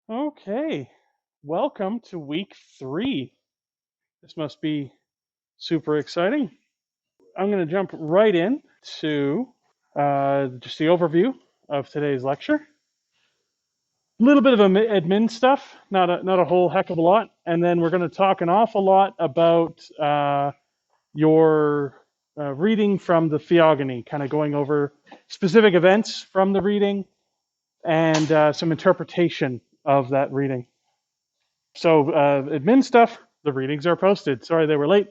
Okay, welcome to week 3. This must be super exciting. I'm going to jump right in to just the overview of today's lecture. A little bit of admin stuff, not a whole heck of a lot, and then we're going to talk an awful lot about your reading from the Theogony, kind of going over specific events from the reading and some interpretation of that reading. So admin stuff, the readings are posted. Sorry they were late.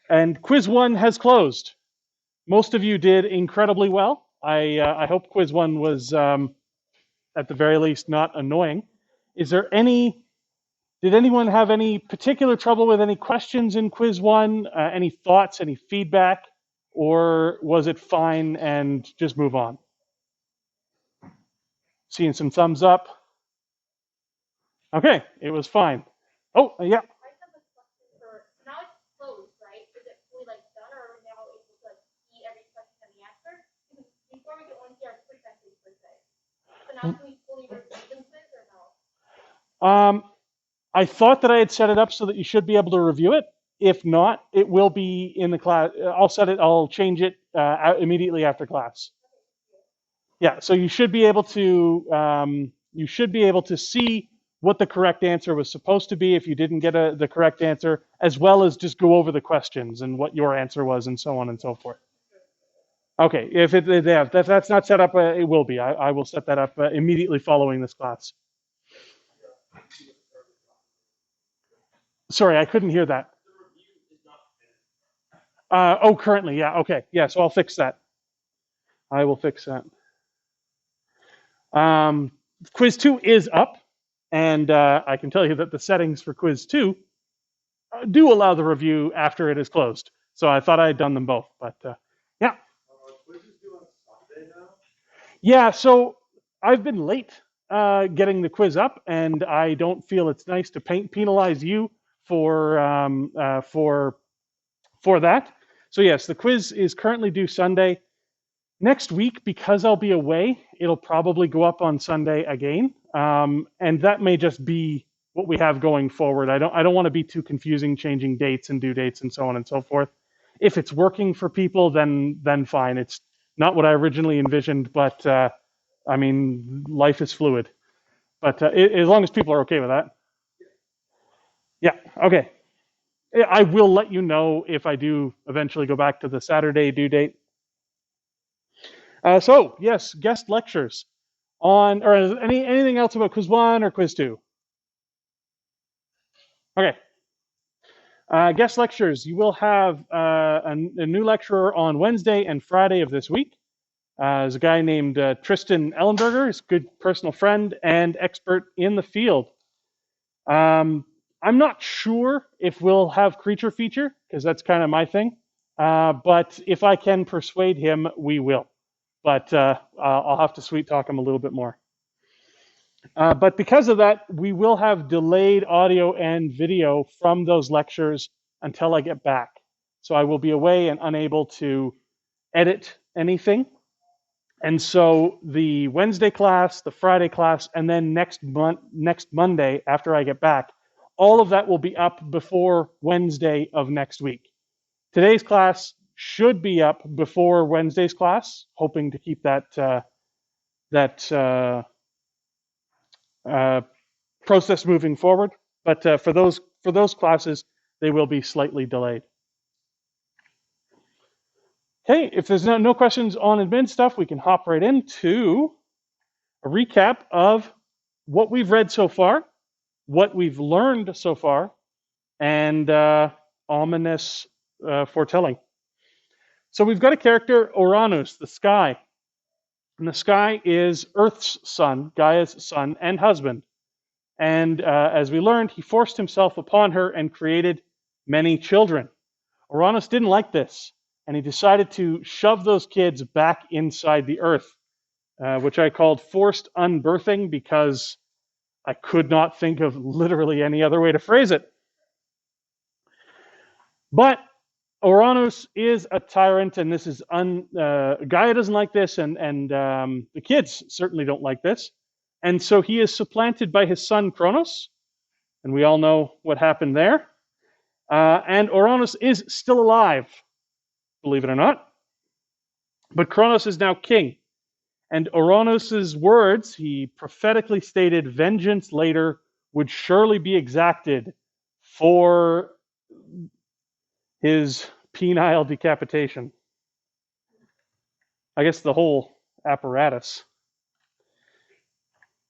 And quiz 1 has closed. Most of you did incredibly well. I hope quiz 1 was, at the very least, not annoying. Did anyone have any particular trouble with any questions in quiz 1? Any thoughts, any feedback? Or was it fine and just move on? Seeing some thumbs up. Okay, it was fine. Oh, yeah. I thought that I had set it up so that you should be able to review it. If not, it will be in the class. I'll change it immediately after class. Yeah, so you should be able to see what the correct answer was supposed to be if you didn't get the correct answer, as well as just go over the questions and what your answer was and so on and so forth. Okay, if that's not set up, it will be. I will set that up immediately following this class. Sorry, I couldn't hear that. Currently, yeah, okay. Yeah, so I'll fix that. I will fix that. Quiz 2 is up, and I can tell you that the settings for quiz 2 do allow the review after it is closed. So I thought I had done them both, but yeah. Quizzes due on Sunday now? Yeah, so I've been late getting the quiz up, and I don't feel it's nice to penalize you for that. So yes, the quiz is currently due Sunday. Next week, because I'll be away, it'll probably go up on Sunday again, and that may just be what we have going forward. I don't want to be too confusing, changing dates and due dates and so on and so forth. If it's working for people, then fine. It's not what I originally envisioned, but I mean, life is fluid. But as long as people are okay with that. Yeah, okay. I will let you know if I do eventually go back to the Saturday due date. So yes, guest lectures on, or anything else about quiz 1 or quiz 2? Okay. Guest lectures. You will have a new lecturer on Wednesday and Friday of this week. There's a guy named Tristan Ellenberger. He's a good personal friend and expert in the field. I'm not sure if we'll have creature feature, because that's kind of my thing. But if I can persuade him, we will. But I'll have to sweet talk him a little bit more. But because of that, we will have delayed audio and video from those lectures until I get back. So I will be away and unable to edit anything. And so the Wednesday class, the Friday class, and then next Monday after I get back, all of that will be up before Wednesday of next week. Today's class should be up before Wednesday's class, hoping to keep that process moving forward. But for those classes, they will be slightly delayed. Okay, if there's no questions on admin stuff, we can hop right into a recap of what we've read so far, what we've learned so far, and ominous foretelling. So we've got a character, Uranus, the sky. And the sky is Earth's son, Gaia's son and husband. And as we learned, he forced himself upon her and created many children. Uranus didn't like this, and he decided to shove those kids back inside the Earth, which I called forced unbirthing because I could not think of literally any other way to phrase it. But Uranus is a tyrant, and this is Gaia doesn't like this, and the kids certainly don't like this. And so he is supplanted by his son Cronos, and we all know what happened there. And Ouranos is still alive, believe it or not. But Cronos is now king. And Ouranos' words, he prophetically stated, vengeance later would surely be exacted for his penile decapitation. I guess the whole apparatus.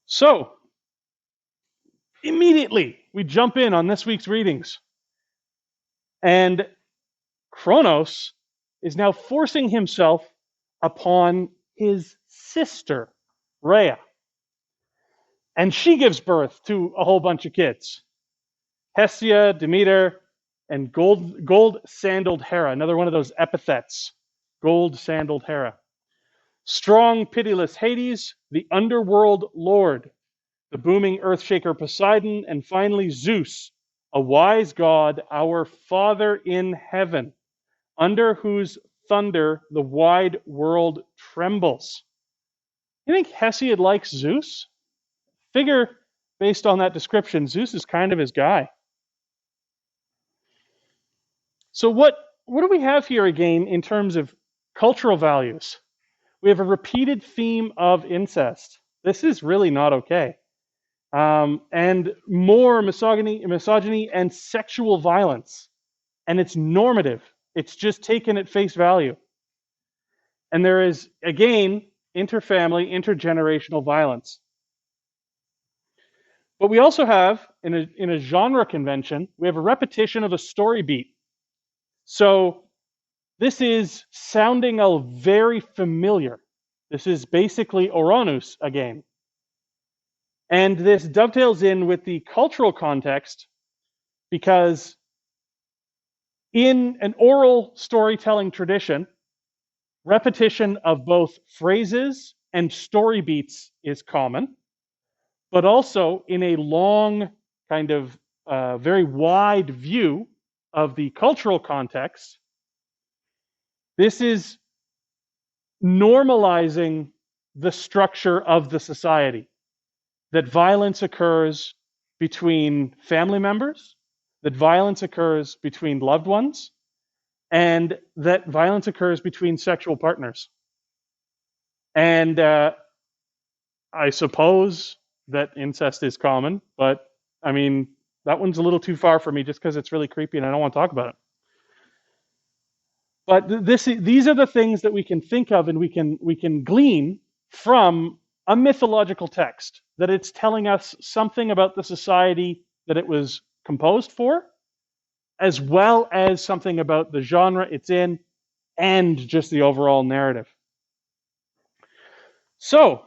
So, immediately, we jump in on this week's readings. And Cronos is now forcing himself upon his sister, Rheia. And she gives birth to a whole bunch of kids. Hestia, Demeter, and gold-sandaled Hera, another one of those epithets, gold-sandaled Hera. Strong, pitiless Hades, the underworld lord, the booming earthshaker Poseidon, and finally Zeus, a wise god, our Father in heaven, under whose thunder the wide world trembles. You think Hesiod likes Zeus? Figure, based on that description, Zeus is kind of his guy. So what do we have here again in terms of cultural values? We have a repeated theme of incest. This is really not okay. And more misogyny and sexual violence. And it's normative. It's just taken at face value. And there is, again, interfamily, intergenerational violence. But we also have, in a genre convention, we have a repetition of a story beat. So this is sounding very familiar. This is basically Ouranos again. And this dovetails in with the cultural context because in an oral storytelling tradition, repetition of both phrases and story beats is common, but also in a long, kind of very wide view of the cultural context, this is normalizing the structure of the society. That violence occurs between family members, that violence occurs between loved ones, and that violence occurs between sexual partners. And I suppose that incest is common, but I mean, that one's a little too far for me just because it's really creepy and I don't want to talk about it. But these are the things that we can think of and we can glean from a mythological text, that it's telling us something about the society that it was composed for, as well as something about the genre it's in, and just the overall narrative. So,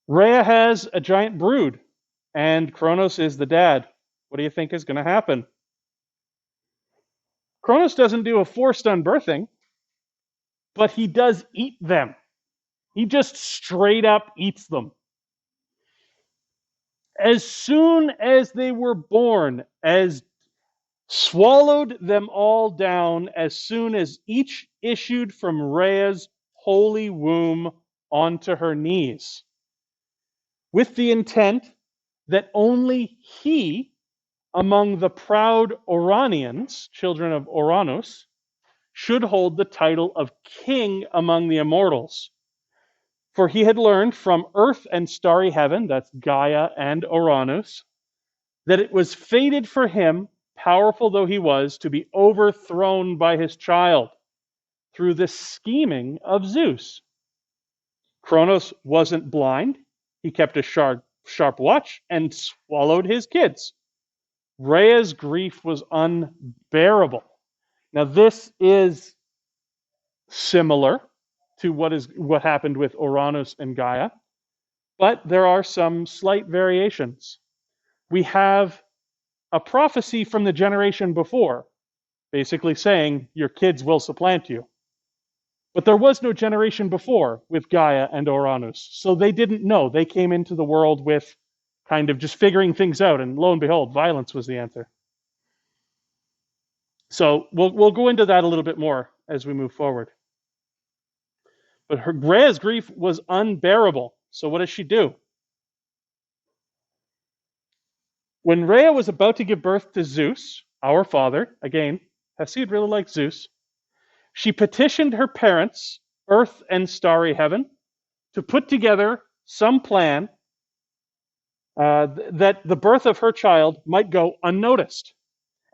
Rheia has a giant brood, and Cronos is the dad. What do you think is going to happen? Cronos doesn't do a forced unbirthing, but he does eat them. He just straight up eats them. As soon as they were born, as swallowed them all down, as soon as each issued from Rhea's holy womb onto her knees, with the intent that only he, among the proud Ouranians, children of Ouranos, should hold the title of king among the immortals. For he had learned from earth and starry heaven, that's Gaia and Ouranos, that it was fated for him, powerful though he was, to be overthrown by his child through the scheming of Zeus. Cronos wasn't blind. He kept a sharp watch and swallowed his kids. Rhea's grief was unbearable. Now this is similar to what happened with Ouranos and Gaia, but there are some slight variations. We have a prophecy from the generation before, basically saying your kids will supplant you. But there was no generation before with Gaia and Ouranos, so they didn't know. They came into the world with kind of just figuring things out, and lo and behold, violence was the answer. So we'll go into that a little bit more as we move forward. But Rhea's grief was unbearable. So what does she do? When Rheia was about to give birth to Zeus, our father, again, Hesiod really liked Zeus, she petitioned her parents, Earth and starry heaven, to put together some plan that the birth of her child might go unnoticed.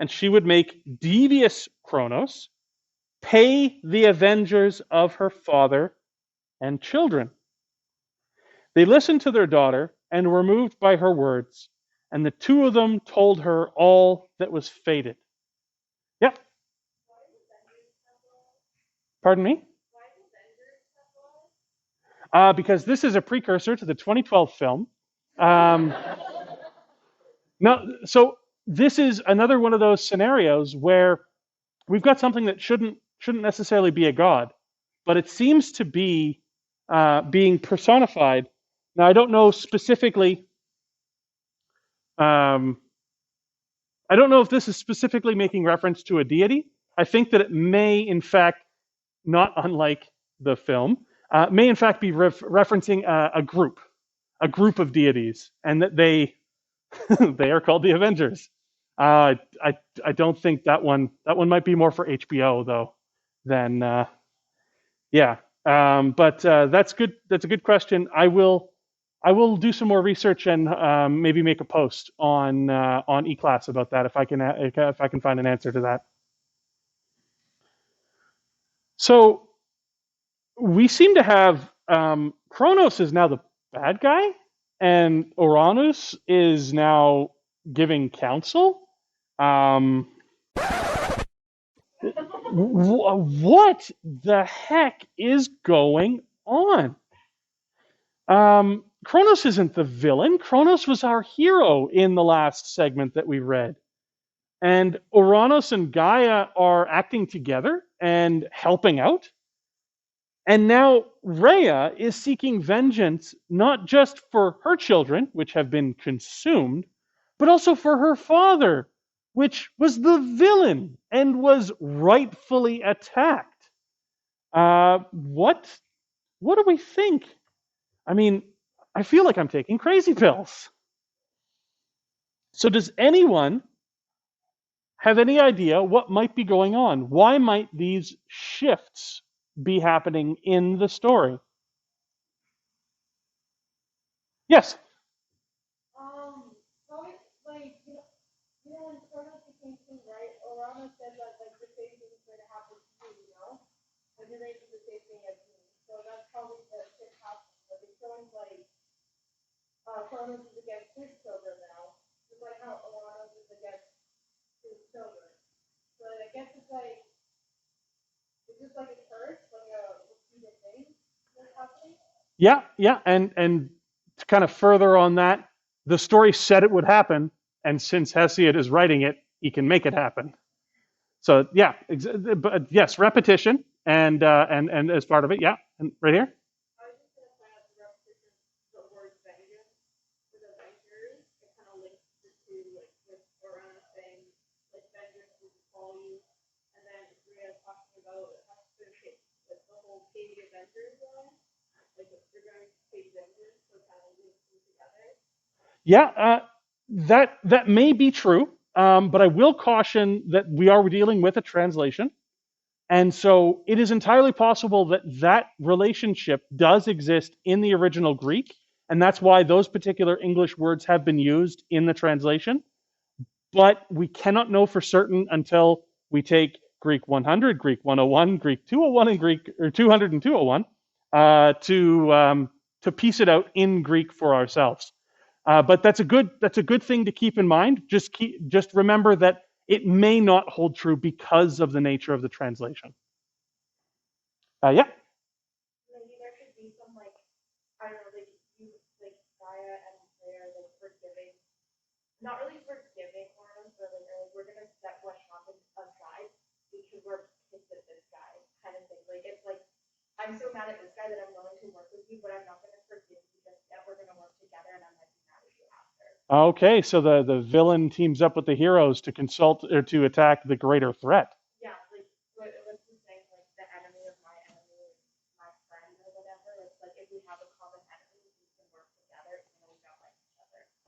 And she would make devious Cronos pay the avengers of her father and children. They listened to their daughter and were moved by her words, and the two of them told her all that was fated. Yep. Pardon me? Because this is a precursor to the 2012 film. No, so this is another one of those scenarios where we've got something that shouldn't necessarily be a god, but it seems to be being personified. Now, I don't know specifically. I don't know if this is specifically making reference to a deity. I think that it may, in fact, not unlike the film, may in fact be referencing a group of deities, and that they they are called the Avengers. I don't think that one might be more for HBO though than yeah. But that's good. That's a good question. I will do some more research and maybe make a post on eClass about that if I can find an answer to that. So we seem to have Cronos is now the bad guy, and Uranus is now giving counsel. What the heck is going on? Cronos isn't the villain. Cronos was our hero in the last segment that we read. And Uranus and Gaia are acting together and helping out. And now Rheia is seeking vengeance, not just for her children, which have been consumed, but also for her father, which was the villain and was rightfully attacked. What do we think? I mean, I feel like I'm taking crazy pills. So does anyone have any idea what might be going on? Why might these shifts be happening in the story? Yes. Probably like when Cronos became king, right? Orana said that like the same thing is going to happen to you, you know? Like you're going to do the same thing as me. So that's probably the shit happening. But it's showing like Cronos is against his children now, just like how Orana is against his children. So I guess it's just like a curse, like a repeated thing that's happening. Yeah, and to kind of further on that, the story said it would happen, and since Hesiod is writing it, he can make it happen. So yeah, but yes, repetition and as part of it, yeah, and right here. I was just gonna find out the repetition, the word vengeance for the Avengers. It kind of links the two, like with Orana saying like vengeance will befall you, and then Rhea talking about how to take like the whole pay the Avengers line, like if you're going to pay vengeance, so kind of links them together. Yeah, that may be true, but I will caution that we are dealing with a translation. And so it is entirely possible that that relationship does exist in the original Greek, and that's why those particular English words have been used in the translation. But we cannot know for certain until we take Greek 100, Greek 101, Greek 201, and Greek or 200 and 201 to piece it out in Greek for ourselves. But that's a good thing to keep in mind. Just remember that it may not hold true because of the nature of the translation. Yeah. Maybe there should be some like I don't know, like you like Gaia and Rhea like forgiving, not really forgiving Orana, but like we're gonna set what happened aside because we're pissed at this guy kind of thing. Like it's like I'm so mad at this guy that I'm willing to work with you, but I'm not gonna forgive you just yet. We're gonna work together, and I might be mad at you after. Okay, so the villain teams up with the heroes to consult or to attack the greater threat. Yeah, like what's the saying? Like the enemy of my enemy is my friend or whatever. It's like if we have a common enemy, we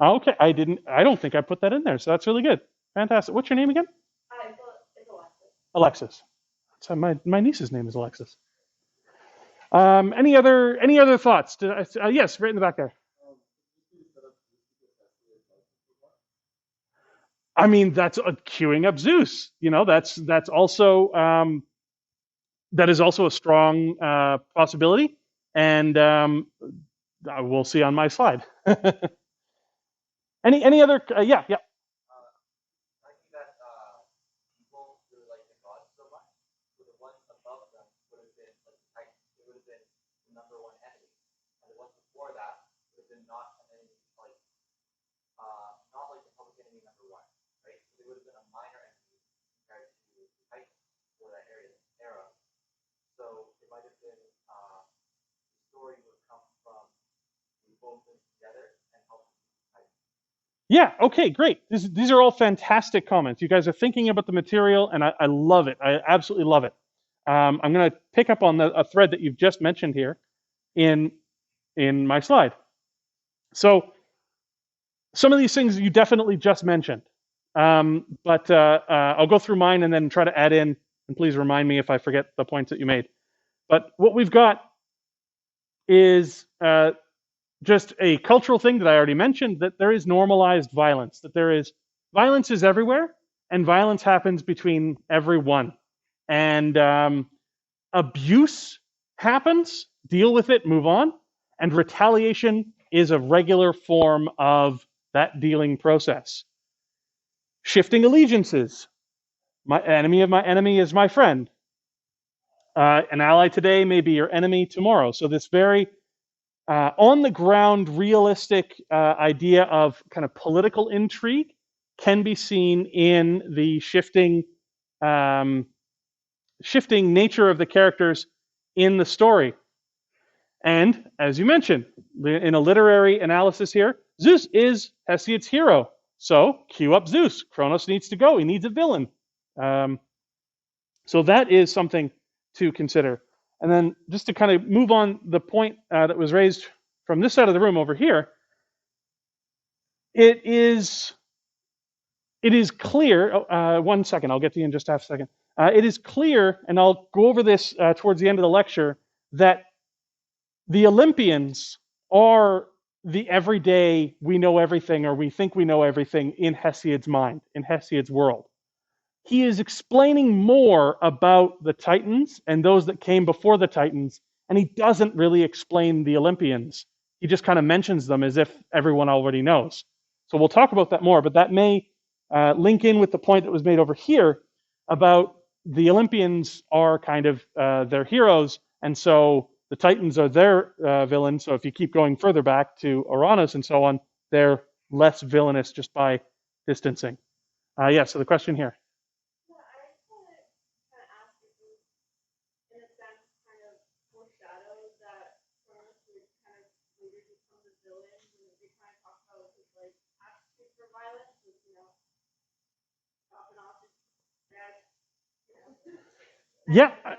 Okay, I don't think I put that in there, so that's really good. Fantastic. What's your name again? It's Alexis. Alexis. So my niece's name is Alexis. Any other thoughts? Yes, right in the back there. I mean, that's queuing up Zeus. That's also that is also a strong possibility, and we'll see on my slide. Any other? Yeah, yeah. Yeah, okay, great. These are all fantastic comments. You guys are thinking about the material, and I love it. I absolutely love it. I'm going to pick up on a thread that you've just mentioned here in my slide. So some of these things you definitely just mentioned, but I'll go through mine and then try to add in, and please remind me if I forget the points that you made. But what we've got is just a cultural thing that I already mentioned, that there is normalized violence, that violence is everywhere, and violence happens between everyone. And abuse happens, deal with it, move on. And retaliation is a regular form of that dealing process. Shifting allegiances. My enemy of my enemy is my friend. An ally today may be your enemy tomorrow. So this very on the ground, realistic idea of kind of political intrigue can be seen in the shifting nature of the characters in the story. And as you mentioned, in a literary analysis here, Zeus is Hesiod's hero. So cue up Zeus. Cronos needs to go. He needs a villain. So that is something to consider. And then just to kind of move on the point that was raised from this side of the room over here, it is clear. 1 second, I'll get to you in just half a second. It is clear, and I'll go over this towards the end of the lecture, that the Olympians are the everyday we know everything, or we think we know everything in Hesiod's mind, in Hesiod's world. He is explaining more about the Titans and those that came before the Titans, and he doesn't really explain the Olympians. He just kind of mentions them as if everyone already knows. So we'll talk about that more, but that may link in with the point that was made over here about the Olympians are kind of their heroes, and so the Titans are their villains. So if you keep going further back to Uranus and so on, they're less villainous just by distancing. So the question here. Yeah, I just want to kind of ask if you, in a sense, kind of foreshadow that Cronos would kind of later become the villain, when we kind of talk about his like aptitude for violence, with chopping off his head, Yeah. They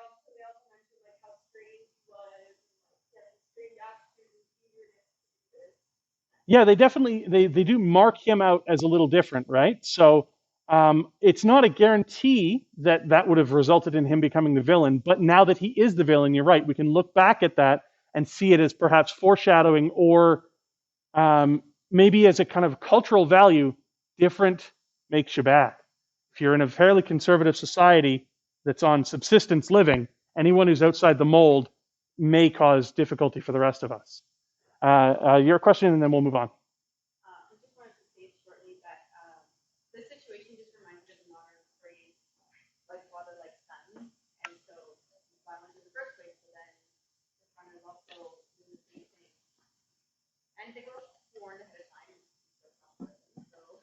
also mentioned like how strange he was, and like he had this strange attitude, eagerness to do this. Yeah, they definitely they do mark him out as a little different, right? So it's not a guarantee that that would have resulted in him becoming the villain, but now that he is the villain, you're right. We can look back at that and see it as perhaps foreshadowing, or maybe as a kind of cultural value. Different makes you bad. If you're in a fairly conservative society that's on subsistence living, anyone who's outside the mold may cause difficulty for the rest of us. Your question, and then we'll move on. I just wanted to say shortly that this situation just reminds me of the modern phrase, like father, like son. And so violence in the first place, but then the son is also doing the same thing. And they were warned ahead of time. So,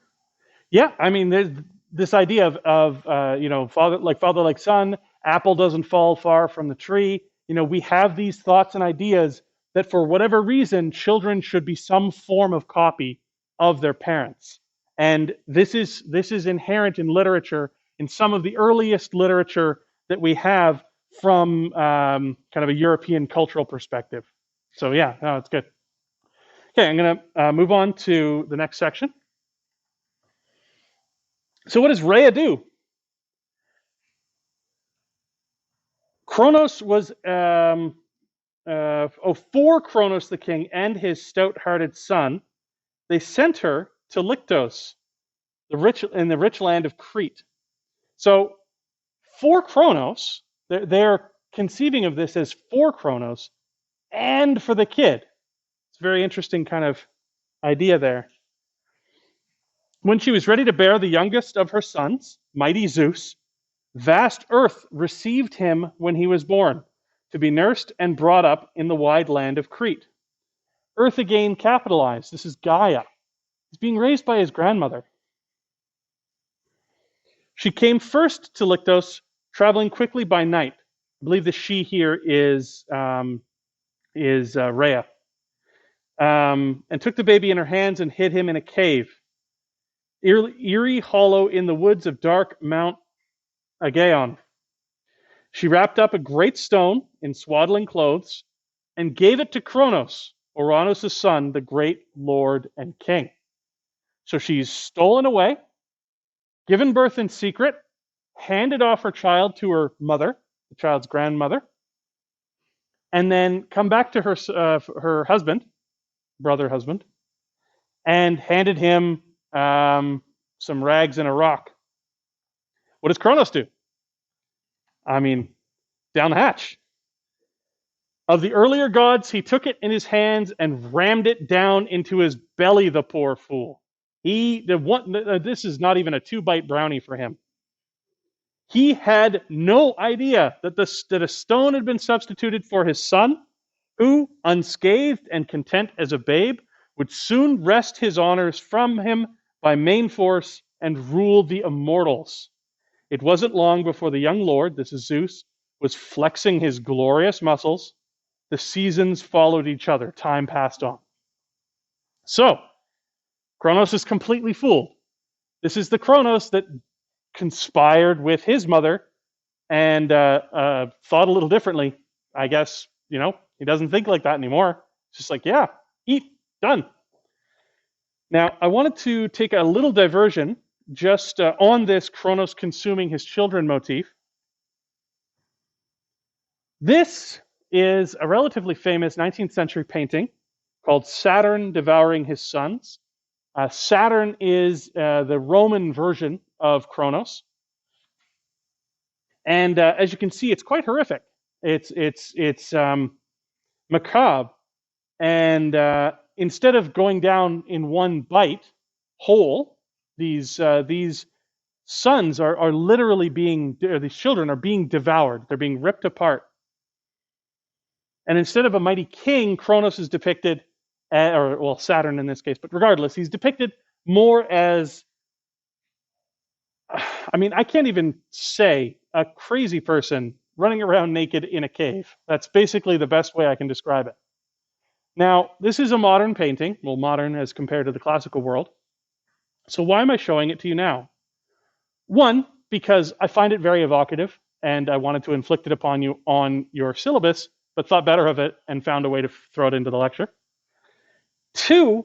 Yeah, I mean, there's this idea of father like son. Apple doesn't fall far from the tree. We have these thoughts and ideas that for whatever reason, children should be some form of copy of their parents. And this is inherent in literature, in some of the earliest literature that we have from kind of a European cultural perspective. So yeah, no, it's good. Okay, I'm going to move on to the next section. So what does Rheia do? Cronos was, for Cronos the king and his stout-hearted son, they sent her to Lyctos, in the rich land of Crete. So for Cronos, they're conceiving of this as for Cronos and for the kid. It's a very interesting kind of idea there. When she was ready to bear the youngest of her sons, mighty Zeus, vast earth received him when he was born, to be nursed and brought up in the wide land of Crete. Earth again capitalized. This is Gaia. He's being raised by his grandmother. She came first to Lyctos, traveling quickly by night. I believe the she here is Rheia. And took the baby in her hands and hid him in a cave, eerie hollow in the woods of dark Mount Agaeon. She wrapped up a great stone in swaddling clothes and gave it to Cronos, Uranus' son, the great lord and king. So she's stolen away, given birth in secret, handed off her child to her mother, the child's grandmother, and then come back to her husband, brother husband, and handed him some rags and a rock. What does Cronos do? I mean, down the hatch. Of the earlier gods, he took it in his hands and rammed it down into his belly, the poor fool. This is not even a 2-bite brownie for him. He had no idea that a stone had been substituted for his son, who, unscathed and content as a babe, would soon wrest his honors from him by main force and rule the immortals. It wasn't long before the young lord, this is Zeus, was flexing his glorious muscles. The seasons followed each other. Time passed on. So, Cronos is completely fooled. This is the Cronos that conspired with his mother and thought a little differently. I guess, he doesn't think like that anymore. It's just like, yeah, eat, done. Now, I wanted to take a little diversion just on this Cronos consuming his children motif. This is a relatively famous 19th century painting called Saturn Devouring His Sons. Saturn is the Roman version of Cronos. And as you can see, it's quite horrific. It's macabre. And instead of going down in one bite whole, these sons are literally these children are being devoured. They're being ripped apart. And instead of a mighty king, Cronos is depicted, Saturn in this case, but regardless, he's depicted more as, I can't even say a crazy person running around naked in a cave. That's basically the best way I can describe it. Now, this is a modern painting, well, modern as compared to the classical world. So why am I showing it to you now? One, because I find it very evocative, and I wanted to inflict it upon you on your syllabus, but thought better of it and found a way to throw it into the lecture. Two,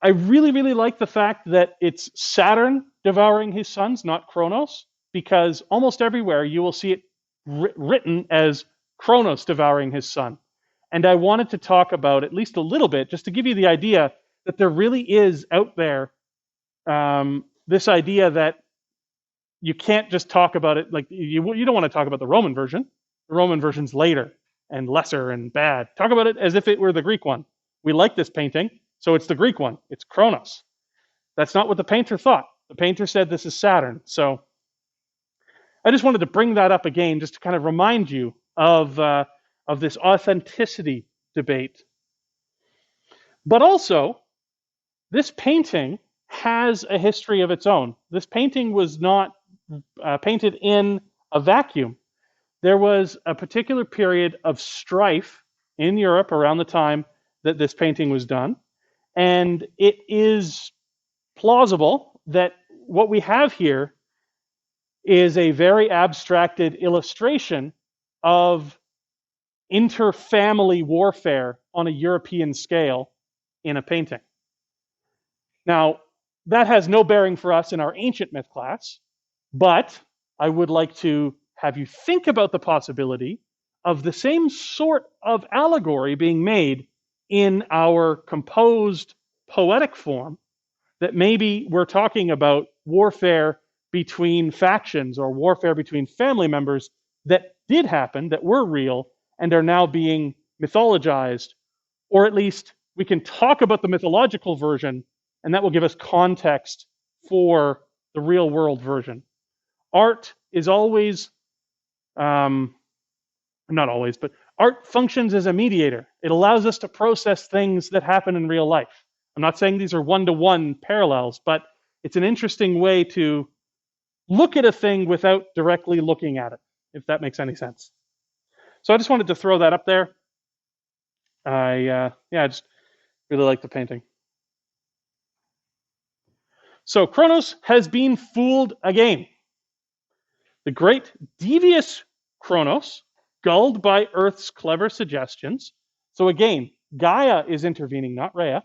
I really, really like the fact that it's Saturn devouring his sons, not Cronos, because almost everywhere you will see it written as Cronos devouring his son. And I wanted to talk about at least a little bit, just to give you the idea that there really is out there this idea that you can't just talk about it, like you don't want to talk about the Roman version. The Roman version's later and lesser and bad. Talk about it as if it were the Greek one. We like this painting, so it's the Greek one. It's Cronos. That's not what the painter thought. The painter said this is Saturn. So I just wanted to bring that up again, just to kind of remind you of this authenticity debate. But also, this painting has a history of its own. This painting was not painted in a vacuum. There was a particular period of strife in Europe around the time that this painting was done. And it is plausible that what we have here is a very abstracted illustration of inter-family warfare on a European scale in a painting. Now, that has no bearing for us in our ancient myth class, but I would like to have you think about the possibility of the same sort of allegory being made in our composed poetic form, that maybe we're talking about warfare between factions or warfare between family members that did happen, that were real, and are now being mythologized, or at least we can talk about the mythological version, and that will give us context for the real world version. Art is always, not always, but art functions as a mediator. It allows us to process things that happen in real life. I'm not saying these are one-to-one parallels, but it's an interesting way to look at a thing without directly looking at it, if that makes any sense. So I just wanted to throw that up there. I just really like the painting. So Cronos has been fooled again. The great devious Cronos, gulled by Earth's clever suggestions. So again, Gaia is intervening, not Rheia.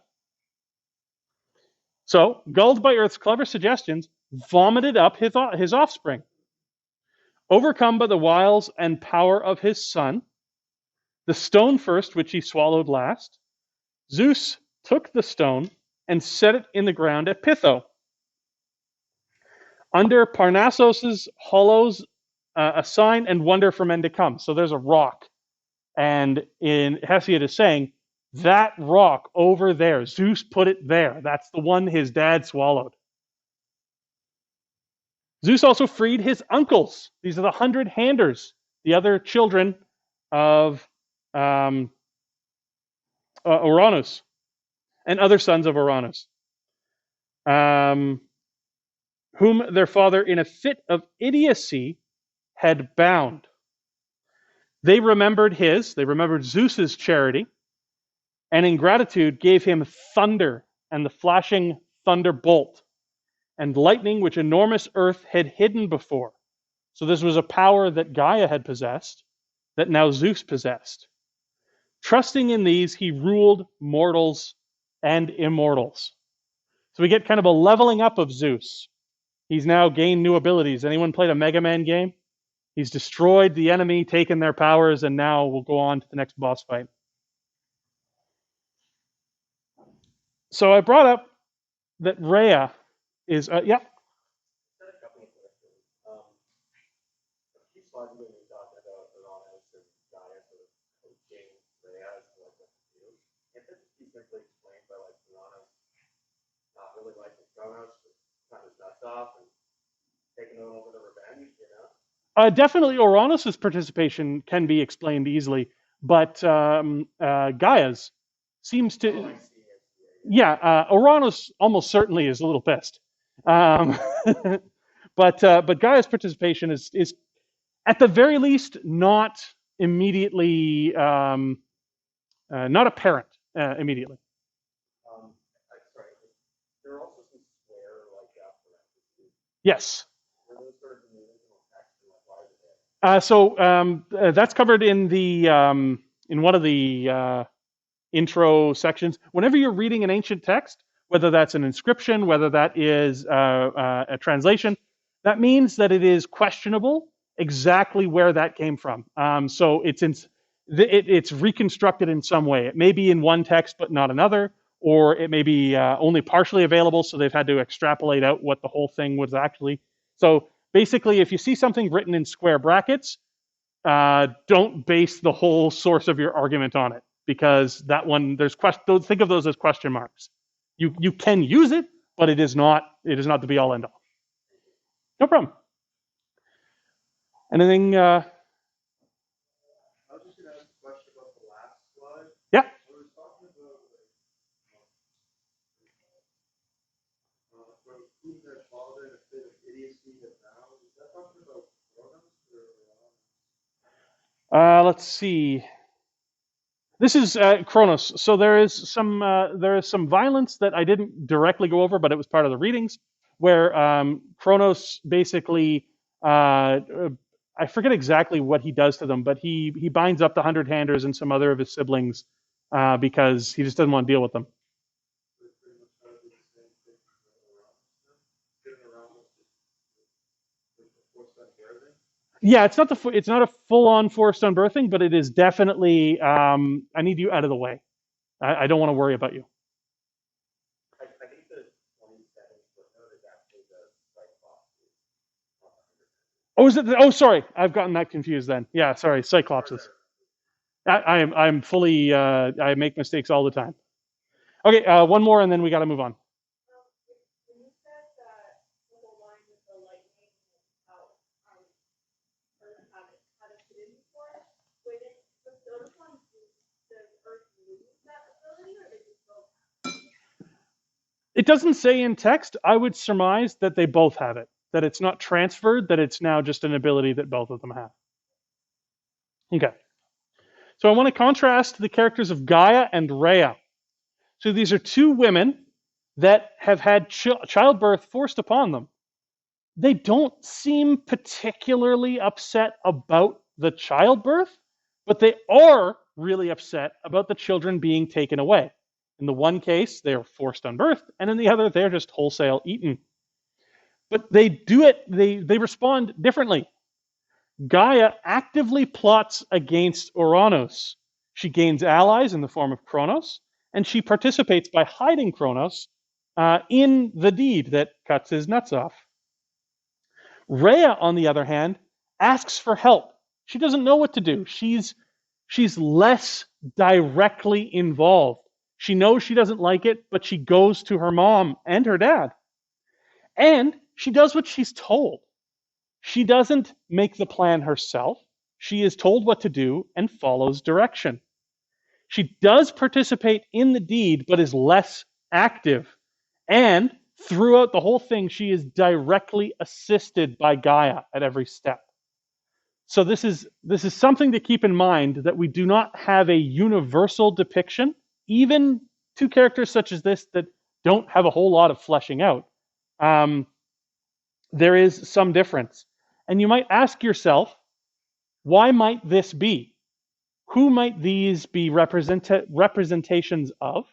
So, gulled by Earth's clever suggestions, vomited up his offspring. Overcome by the wiles and power of his son, the stone first, which he swallowed last, Zeus took the stone and set it in the ground at Pytho. Under Parnassus's hollows, a sign and wonder for men to come. So there's a rock. And in Hesiod is saying, that rock over there, Zeus put it there. That's the one his dad swallowed. Zeus also freed his uncles. These are the 100-handers, the other children of Uranus and other sons of Uranus, whom their father, in a fit of idiocy, had bound. They remembered Zeus's charity, and in gratitude gave him thunder and the flashing thunderbolt, and lightning which enormous earth had hidden before. So this was a power that Gaia had possessed, that now Zeus possessed. Trusting in these, he ruled mortals and immortals. So we get kind of a leveling up of Zeus. He's now gained new abilities. Anyone played a Mega Man game? He's destroyed the enemy, taken their powers, and now we'll go on to the next boss fight. So I brought up that Rheia is, yeah. Really like Cronos, kind of nuts off and taking a little bit of revenge, you know? Definitely Uranus's participation can be explained easily, but Gaia's seems to... Oh, I see it. Yeah. Uranus almost certainly is a little pissed. But Gaia's participation is at the very least not immediately, not apparent immediately. Sorry, there are also some square-like parentheses. Yes. Were those sort of in the original text, and like, why are they there? That's covered in the in one of the intro sections. Whenever you're reading an ancient text, whether that's an inscription, whether that is a translation, that means that it is questionable exactly where that came from. So it's reconstructed in some way. It may be in one text but not another, or it may be only partially available, so they've had to extrapolate out what the whole thing was actually. So basically, if you see something written in square brackets, don't base the whole source of your argument on it, because that one, think of those as question marks. You can use it, but it is not the be all end all. No problem. Anything? I was just going to ask a question about the last slide. Yeah. I was talking about whom their father in a fit of idiocy had bound. Is that talking about Cronos or? Let's see. This is Cronos. So there is some violence that I didn't directly go over, but it was part of the readings, where Cronos basically, I forget exactly what he does to them, but he binds up the 100-handers and some other of his siblings because he just doesn't want to deal with them. Yeah, it's not a full-on forced unbirthing, but it is definitely. I need you out of the way. I don't want to worry about you. I think the 27th footnote is actually the Cyclops. Oh, is it? Oh, sorry, I've gotten that confused. Then, yeah, sorry, Cyclopses. I'm fully. I make mistakes all the time. Okay, one more, and then we got to move on. When you said that little line with the lightning and how Earth had a hidden before, when it with those ones, does Earth lose that ability, or they just both? It doesn't say in text. I would surmise that they both have it. That it's not transferred. That it's now just an ability that both of them have. Okay. So I want to contrast the characters of Gaia and Rheia. So these are two women that have had childbirth forced upon them. They don't seem particularly upset about the childbirth, but they are really upset about the children being taken away. In the one case, they're forced on birth, and in the other, they're just wholesale eaten. But they do it, they respond differently. Gaia actively plots against Uranos. She gains allies in the form of Cronos, and she participates by hiding Cronos in the deed that cuts his nuts off. Rheia, on the other hand, asks for help. She doesn't know what to do. She's less directly involved. She knows she doesn't like it, but she goes to her mom and her dad. And she does what she's told. She doesn't make the plan herself. She is told what to do and follows direction. She does participate in the deed, but is less active. And throughout the whole thing, she is directly assisted by Gaia at every step. So this is something to keep in mind, that we do not have a universal depiction, even two characters such as this that don't have a whole lot of fleshing out. There is some difference. And you might ask yourself, why might this be? Who might these be representations of?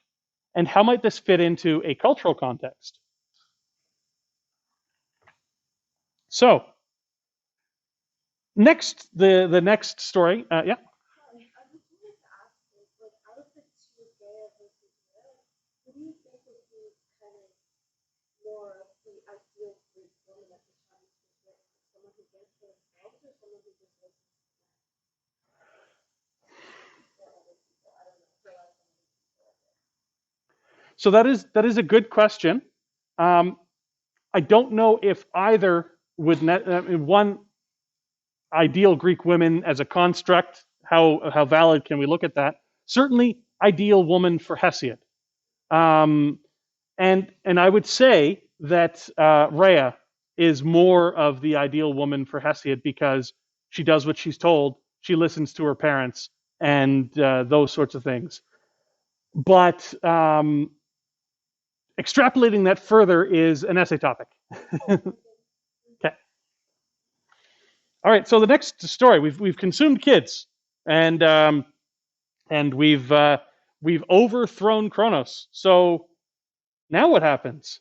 And how might this fit into a cultural context? So, next, the next story, yeah. Sorry, I just wanted to ask this, like, out of the two Gaia versus Rheia, who do you think would be kind of more of the ideal Greek woman at the time she was written? Someone who gets for themselves, or someone who just listens to men? Or other people? I don't know. I feel like some of these people are there. So that is a good question. I don't know if either would one ideal Greek women as a construct. How valid can we look at that? Certainly, ideal woman for Hesiod, and I would say that Rheia is more of the ideal woman for Hesiod because she does what she's told, she listens to her parents, and those sorts of things. But extrapolating that further is an essay topic. Okay. All right. So the next story, we've consumed kids, and we've overthrown Cronos. So now what happens?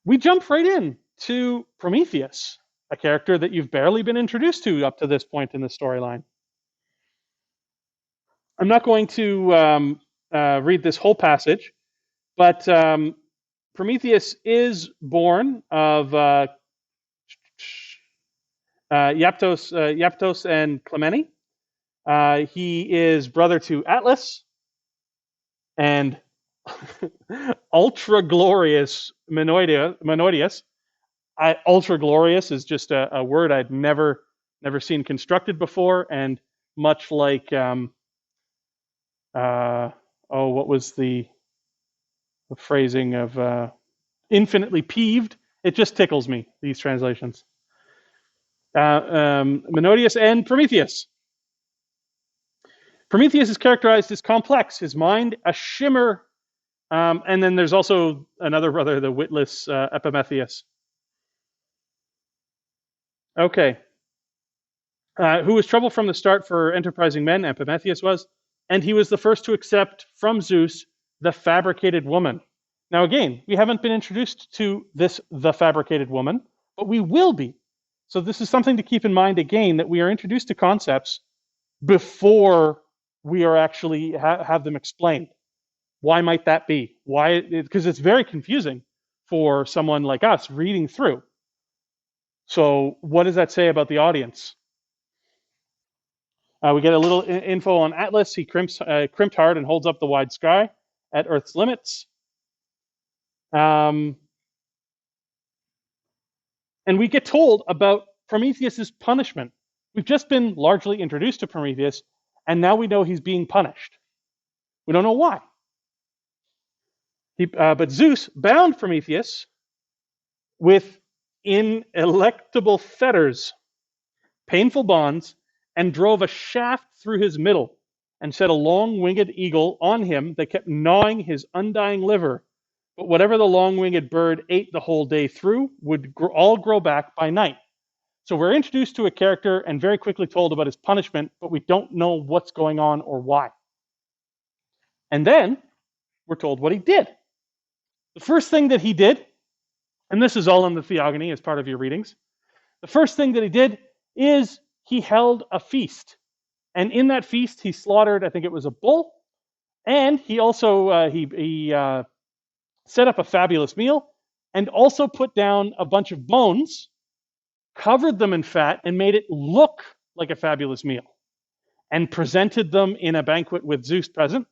We jump right in to Prometheus, a character that you've barely been introduced to up to this point in the storyline. I'm not going to read this whole passage, but Prometheus is born of Yaptos and Clymene. He is brother to Atlas and ultra glorious Menoidius. Ultra glorious is just a word I'd never seen constructed before, and much like what was the phrasing of infinitely peeved? It just tickles me, these translations. Menoidius and Prometheus. Prometheus is characterized as complex, his mind a shimmer, and then there's also another brother, the witless Epimetheus. Okay. Who was trouble from the start for enterprising men, Epimetheus was, and he was the first to accept from Zeus the fabricated woman. Now again, we haven't been introduced to the fabricated woman, but we will be. So this is something to keep in mind again, that we are introduced to concepts before we are actually have them explained. Why might that be? Why? Because it's very confusing for someone like us reading through. So what does that say about the audience? We get a little info on Atlas. He crimped hard and holds up the wide sky at Earth's limits. And we get told about Prometheus's punishment. We've just been largely introduced to Prometheus, and now we know he's being punished. We don't know why. But Zeus bound Prometheus with ineluctable fetters, painful bonds, and drove a shaft through his middle, and set a long-winged eagle on him that kept gnawing his undying liver. But whatever the long-winged bird ate the whole day through would all grow back by night. So we're introduced to a character and very quickly told about his punishment, but we don't know what's going on or why. And then we're told what he did. The first thing that he did, and this is all in the Theogony as part of your readings, the first thing that he did is he held a feast. And in that feast, he slaughtered, I think it was a bull, and he also set up a fabulous meal, and also put down a bunch of bones, covered them in fat, and made it look like a fabulous meal, and presented them in a banquet with Zeus present,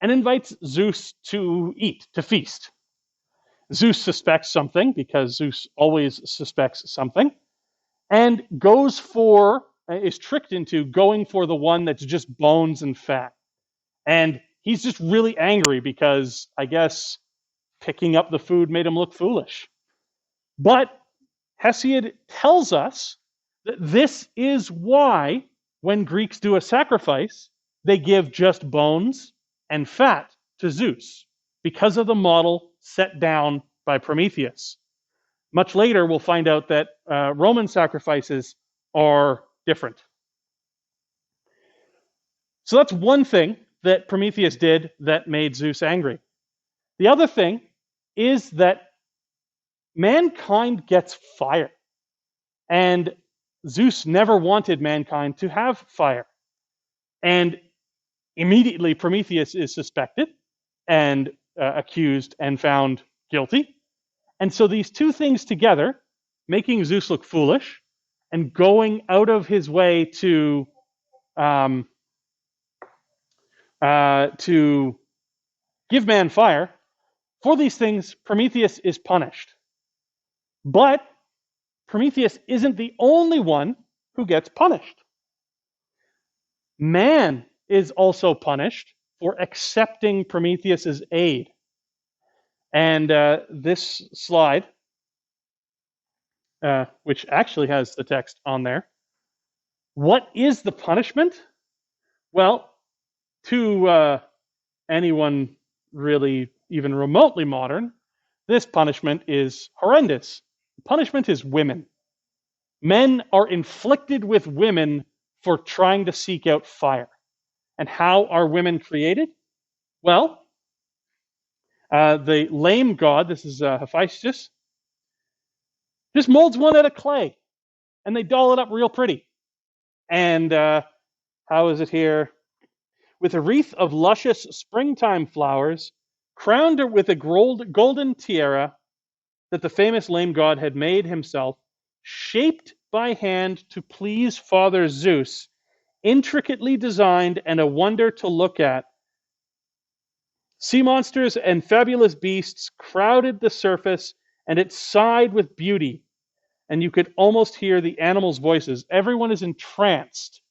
and invites Zeus to eat, to feast. Zeus suspects something, because Zeus always suspects something, and is tricked into going for the one that's just bones and fat. And he's just really angry because, I guess, picking up the food made him look foolish. But Hesiod tells us that this is why, when Greeks do a sacrifice, they give just bones and fat to Zeus, because of the model set down by Prometheus. Much later, we'll find out that Roman sacrifices are different. So that's one thing that Prometheus did that made Zeus angry. The other thing is that mankind gets fire. And Zeus never wanted mankind to have fire. And immediately Prometheus is suspected and accused and found guilty. And so these two things together, making Zeus look foolish and going out of his way to give man fire, for these things, Prometheus is punished. But Prometheus isn't the only one who gets punished. Man is also punished for accepting Prometheus's aid. And this slide, which actually has the text on there, what is the punishment? Well, to anyone really even remotely modern, this punishment is horrendous. Punishment is women. Men are inflicted with women for trying to seek out fire. And how are women created? Well, the lame god, this is Hephaestus, just molds one out of clay, and they doll it up real pretty. And how is it here? With a wreath of luscious springtime flowers, crowned with a golden tiara that the famous lame god had made himself, shaped by hand to please Father Zeus, intricately designed and a wonder to look at. Sea monsters and fabulous beasts crowded the surface, and it sighed with beauty, and you could almost hear the animals' voices. Everyone is entranced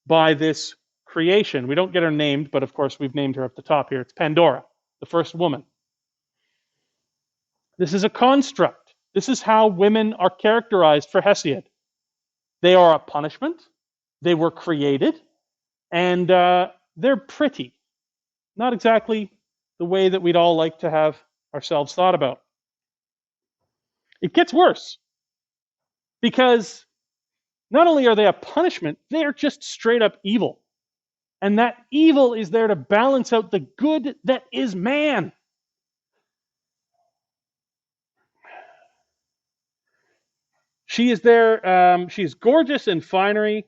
by this creation. We don't get her named, but of course we've named her at the top here. It's Pandora, the first woman. This is a construct. This is how women are characterized for Hesiod. They are a punishment. They were created, and they're pretty. Not exactly the way that we'd all like to have ourselves thought about. It gets worse, because not only are they a punishment, they are just straight up evil. And that evil is there to balance out the good that is man. She is there. She's gorgeous in finery,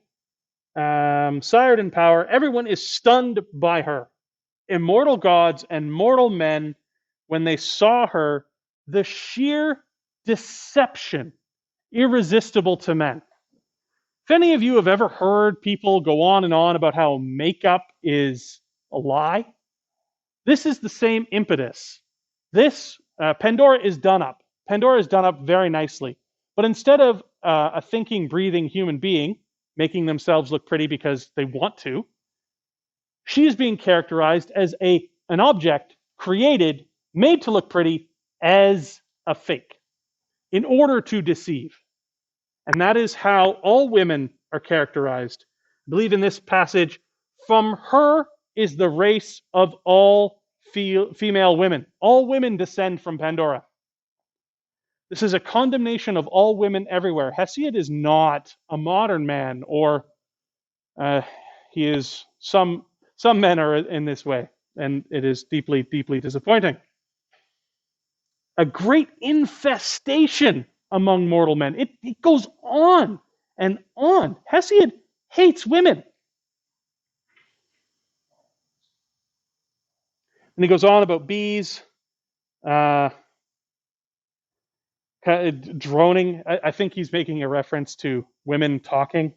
sired in power. Everyone is stunned by her. Immortal gods and mortal men, when they saw her, the sheer deception, irresistible to men. If any of you have ever heard people go on and on about how makeup is a lie, this is the same impetus. This, Pandora is done up. Pandora is done up very nicely. But instead of a thinking, breathing human being making themselves look pretty because they want to, she is being characterized as an object created, made to look pretty as a fake in order to deceive. And that is how all women are characterized. I believe in this passage, from her is the race of all female women. All women descend from Pandora. This is a condemnation of all women everywhere. Hesiod is not a modern man, or he is some men are in this way, and it is deeply, deeply disappointing. A great infestation among mortal men. It goes on and on. Hesiod hates women. And he goes on about bees, droning. I think he's making a reference to women talking.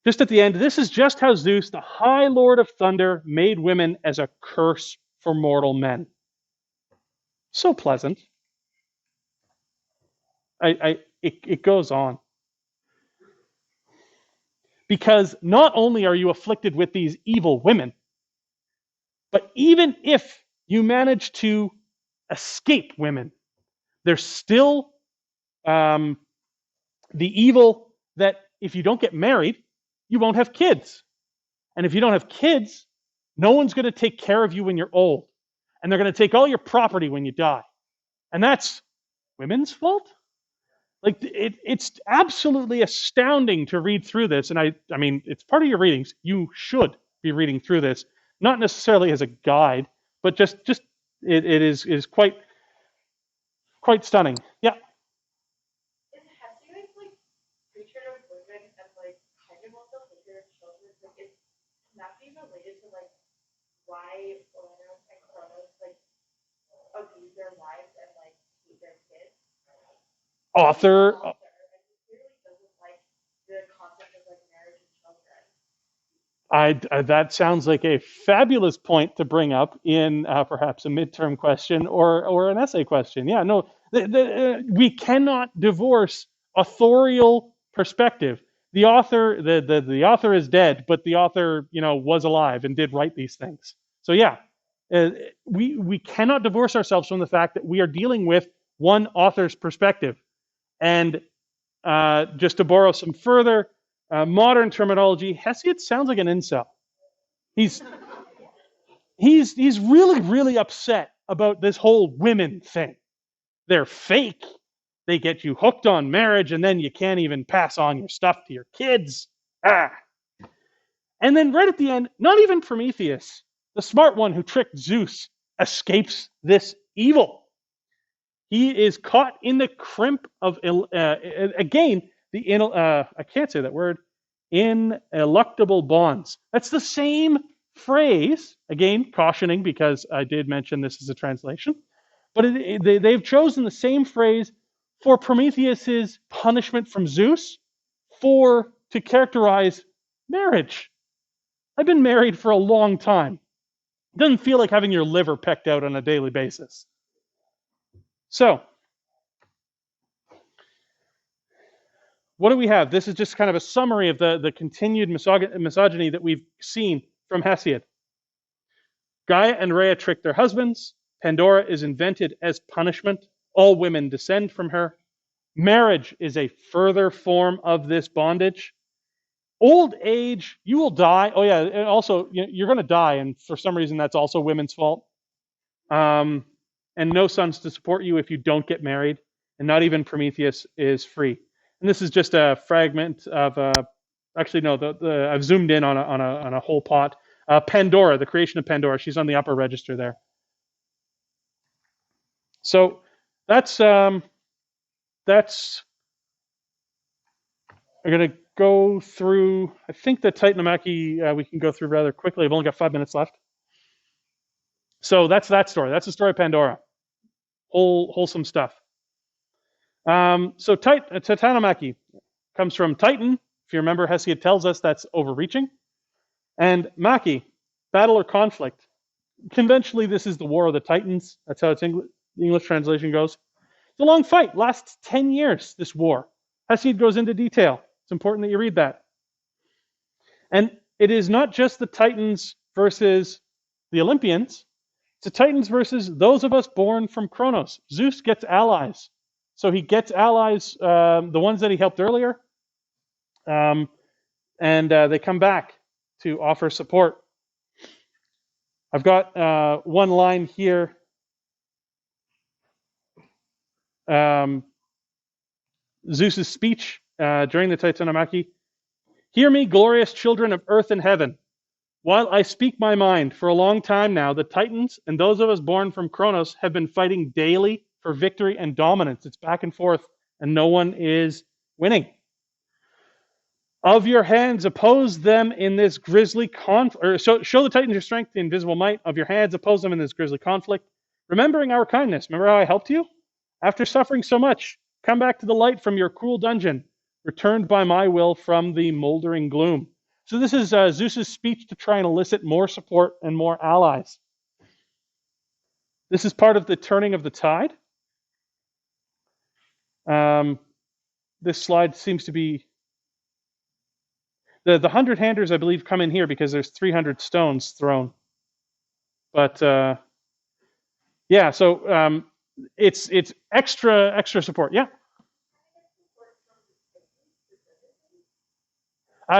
Just at the end, this is just how Zeus, the high lord of thunder, made women as a curse for mortal men. So pleasant. It goes on. Because not only are you afflicted with these evil women, but even if you manage to escape women, there's still the evil that if you don't get married, you won't have kids. And if you don't have kids, no one's going to take care of you when you're old. And they're going to take all your property when you die. And that's women's fault? Like, it's absolutely astounding to read through this. And I mean, it's part of your readings. You should be reading through this, not necessarily as a guide, but just it is quite stunning. Yeah. Is Hesiod like hatred of women and like kind of also hatred of children? Like, can that be related to like why Olympians and Cronos like abuse their wives and like hate their kids? Author. And he clearly doesn't like the concept of like marriage and children. That sounds like a fabulous point to bring up in perhaps a midterm question or an essay question. Yeah, no, we cannot divorce authorial perspective. The author, the author is dead, but the author, was alive and did write these things. So yeah, we cannot divorce ourselves from the fact that we are dealing with one author's perspective. And just to borrow some further modern terminology, Hesiod sounds like an incel. He's really, really upset about this whole women thing. They're fake. They get you hooked on marriage, and then you can't even pass on your stuff to your kids. And then right at the end, not even Prometheus, the smart one who tricked Zeus, escapes this evil. He is caught in the crimp of, again, I can't say that word, ineluctable bonds. That's the same phrase, again, cautioning because I did mention this is a translation, but they've chosen the same phrase for Prometheus's punishment from Zeus to characterize marriage. I've been married for a long time. It doesn't feel like having your liver pecked out on a daily basis. So, what do we have? This is just kind of a summary of the continued misogyny that we've seen from Hesiod. Gaia and Rheia trick their husbands. Pandora is invented as punishment. All women descend from her. Marriage is a further form of this bondage. Old age, you will die. Oh yeah, and also you're going to die, and for some reason that's also women's fault. And no sons to support you if you don't get married, and not even Prometheus is free. And this is just a fragment of, actually no, I've zoomed in on a whole pot. Pandora, the creation of Pandora. She's on the upper register there. So that's I'm going to go through, I think the Titanomachy we can go through rather quickly. I've only got 5 minutes left. So that's that story. That's the story of Pandora. Wholesome stuff. So Titanomachy comes from Titan. If you remember, Hesiod tells us that's overreaching. And Maki, battle or conflict. Conventionally, this is the War of the Titans. That's how the English translation goes. It's a long fight. Lasts 10 years, this war. Hesiod goes into detail. It's important that you read that. And it is not just the Titans versus the Olympians. It's the Titans versus those of us born from Cronos. Zeus gets allies. So he gets allies, the ones that he helped earlier, and they come back to offer support. I've got one line here. Zeus's speech during the Titanomachy. Hear me, glorious children of earth and heaven. While I speak my mind, for a long time now, the Titans and those of us born from Cronos have been fighting daily for victory and dominance. It's back and forth, and no one is winning. Of your hands, oppose them in this grisly conflict. Or show the Titans your strength, the invisible might. Of your hands, oppose them in this grisly conflict. Remembering our kindness. Remember how I helped you? After suffering so much, come back to the light from your cruel dungeon, returned by my will from the moldering gloom. So this is Zeus's speech to try and elicit more support and more allies. This is part of the turning of the tide. This slide seems to be... The 100-handers, I believe, come in here because there's 300 stones thrown. But yeah, so it's extra support. Yeah.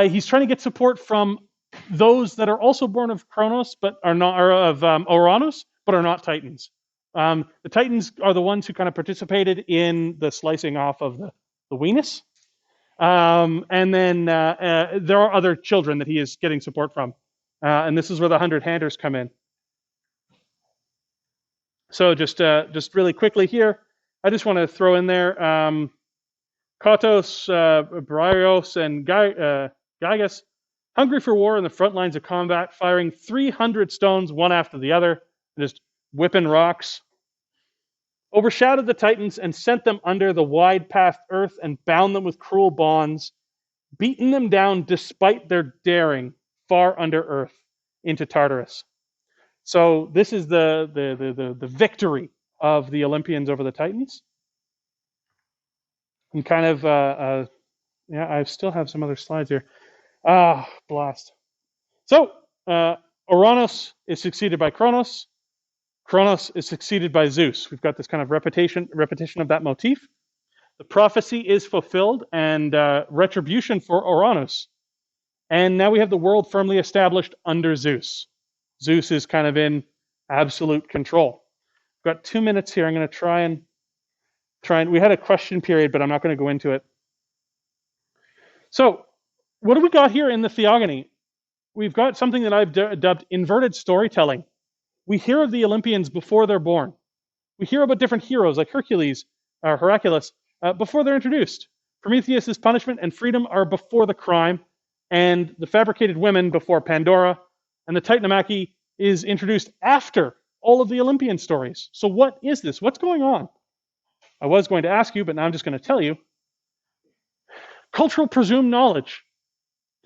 He's trying to get support from those that are also born of Cronos, but are not, or of Uranus, but are not Titans. The Titans are the ones who kind of participated in the slicing off of the Venus. And then there are other children that he is getting support from. And this is where the 100-handers come in. So just really quickly here, I just want to throw in there Kotos, Brios, and Gygas, hungry for war in the front lines of combat, firing 300 stones one after the other, just whipping rocks. Overshadowed the Titans and sent them under the wide-pathed earth and bound them with cruel bonds, beaten them down despite their daring far under earth into Tartarus. So this is the victory of the Olympians over the Titans. And kind of, yeah, I still have some other slides here. Blast. So Uranus is succeeded by Cronos. Cronos is succeeded by Zeus. We've got this kind of repetition of that motif. The prophecy is fulfilled and retribution for Uranus. And now we have the world firmly established under Zeus. Zeus is kind of in absolute control. We've got 2 minutes here. I'm going to try and we had a question period, but I'm not going to go into it. So what do we got here in the Theogony? We've got something that I've dubbed inverted storytelling. We hear of the Olympians before they're born. We hear about different heroes like Hercules or Hercules before they're introduced. Prometheus' punishment and freedom are before the crime, and the fabricated women before Pandora, and the Titanomachy is introduced after all of the Olympian stories. So what is this? What's going on? I was going to ask you, but now I'm just going to tell you. Cultural presumed knowledge.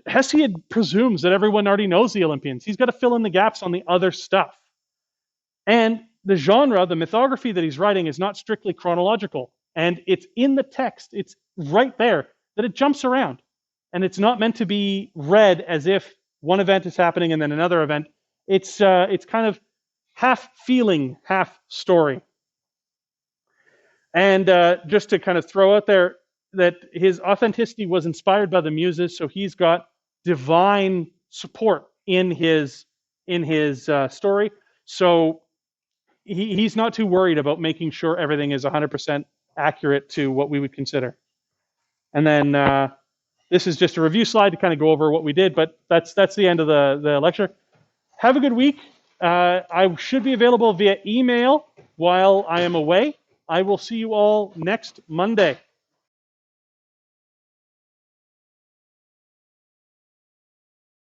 Hesiod presumes that everyone already knows the Olympians. He's got to fill in the gaps on the other stuff. And the genre, the mythography that he's writing is not strictly chronological. And it's in the text. It's right there that it jumps around. And it's not meant to be read as if one event is happening and then another event. It's kind of half feeling, half story. And just to kind of throw out there that his authenticity was inspired by the Muses, so he's got divine support in his story. So he's not too worried about making sure everything is 100% accurate to what we would consider. And then this is just a review slide to kind of go over what we did, but that's the end of the lecture. Have a good week. I should be available via email while I am away. I will see you all next Monday.